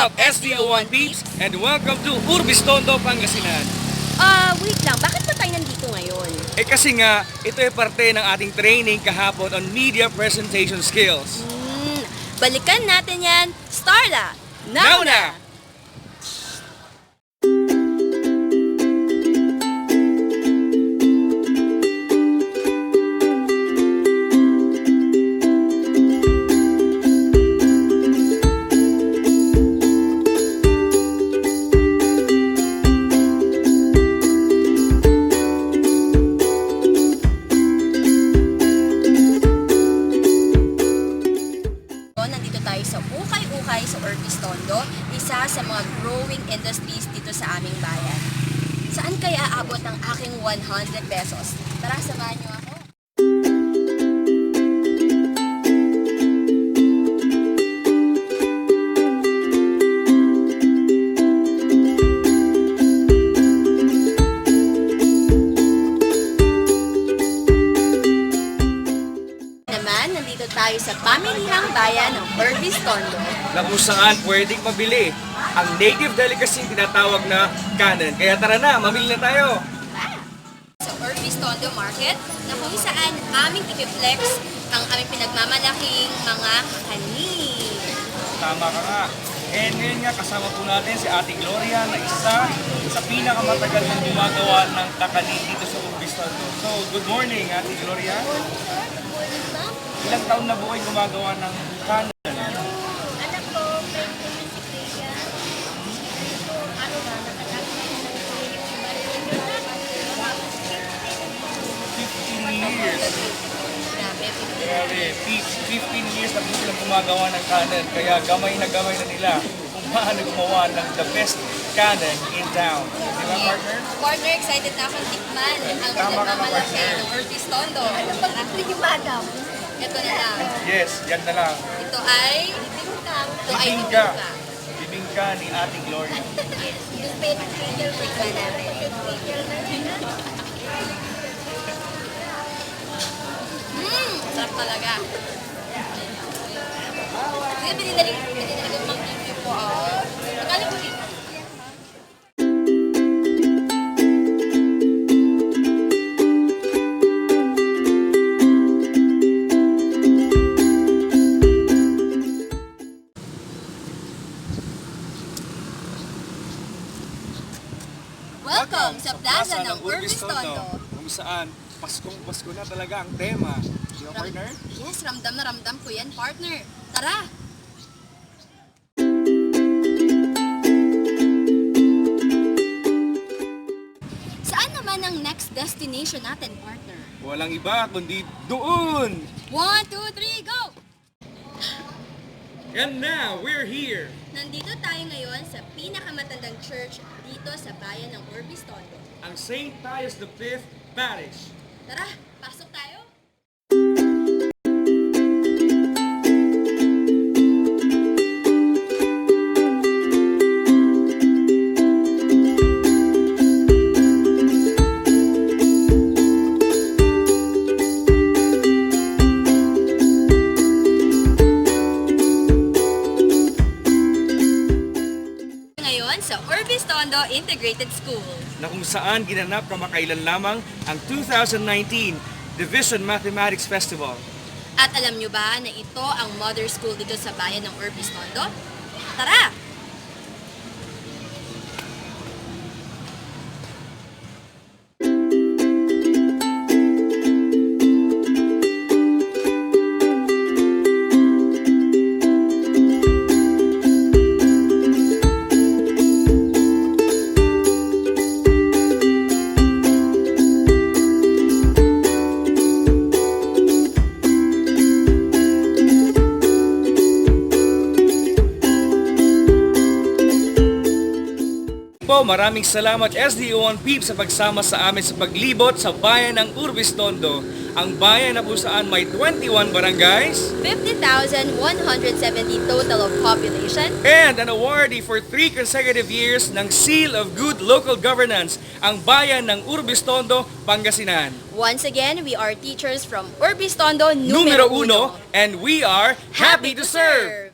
up, SDO1 peeps, and welcome to Urbiztondo, Pangasinan. Wait lang, bakit ba tayo nandito ngayon? Kasi nga, ito ay parte ng ating training kahapon on media presentation skills. Balikan natin yan. Starla! Now na! Nandito tayo sa ukay-ukay sa Urbiztondo, isa sa mga growing industries dito sa aming bayan. Saan kaya aabot ang aking 100 pesos? Tara, samahan niyo ako. Nandito tayo sa pamilihang bayan ng Urbiztondo, Na kung saan pwedeng mabili ang native delicacy tinatawag na kanin. Kaya tara na, mamili na tayo! sa Urbiztondo Market, na kung saan aming i-flex ang aming pinagmamalaking mga kanin. Tama ka nga. And ngayon nga, kasama po natin si Ate Gloria na isa sa pinakamatagal na gumagawa ng kakanin dito sa Urbiztondo. So, good morning, Ate Gloria. Ilang taon na po kayo gumagawa ng kanin? Anak ko, may kumisip yan. Ano ba, nakatapos na ng yung 15 years. Grabe, Grabe, 15 years na po silang gumagawa ng kanin. Kaya gamay na nila kung paano gumawa ng the best kanin in town. Di ba, partner? Partner, excited na akong tikman ang Tama ka na, pinagmamalaki partner. ng Urbiztondo. Ano ba gusto niyo, madam? Ito na lang. Yes, yan na lang. Ito ay Bibingka. Bibingka ni Ate Gloria. Spit finger na. tikman natin. Sarap talaga. Sige, pinidali ko mag-review po. Magkano po rin? Welcome sa Plaza ng Urbiztondo. Kung saan, Paskong-Pasko na talaga ang tema. Di ba, partner? Yes, ramdam na ramdam ko yan, partner. Tara! Saan naman ang next destination natin, partner? Walang iba kundi doon! 1, 2, 3, go! And now, we're here! Nandito tayo ngayon sa pinakamatandang church dito sa bayan ng Urbiztondo. Ang St. Pius V Parish. Tara, pasok tayo! Ngayon sa Urbiztondo Integrated School. Na kung saan ginanap kamakailan lamang ang 2019 Division Mathematics Festival. At alam nyo ba na ito ang mother school dito sa bayan ng Urbiztondo? Tara! Po, maraming salamat SDO1 peeps sa pagsama sa amin sa paglibot sa bayan ng Urbiztondo. Ang bayan na po saan may 21 barangays 50,170 total of population. and an awardee for 3 consecutive years ng Seal of Good Local Governance, ang bayan ng Urbiztondo, Pangasinan. Once again, we are teachers from Urbiztondo Numero 1, and we are happy to serve!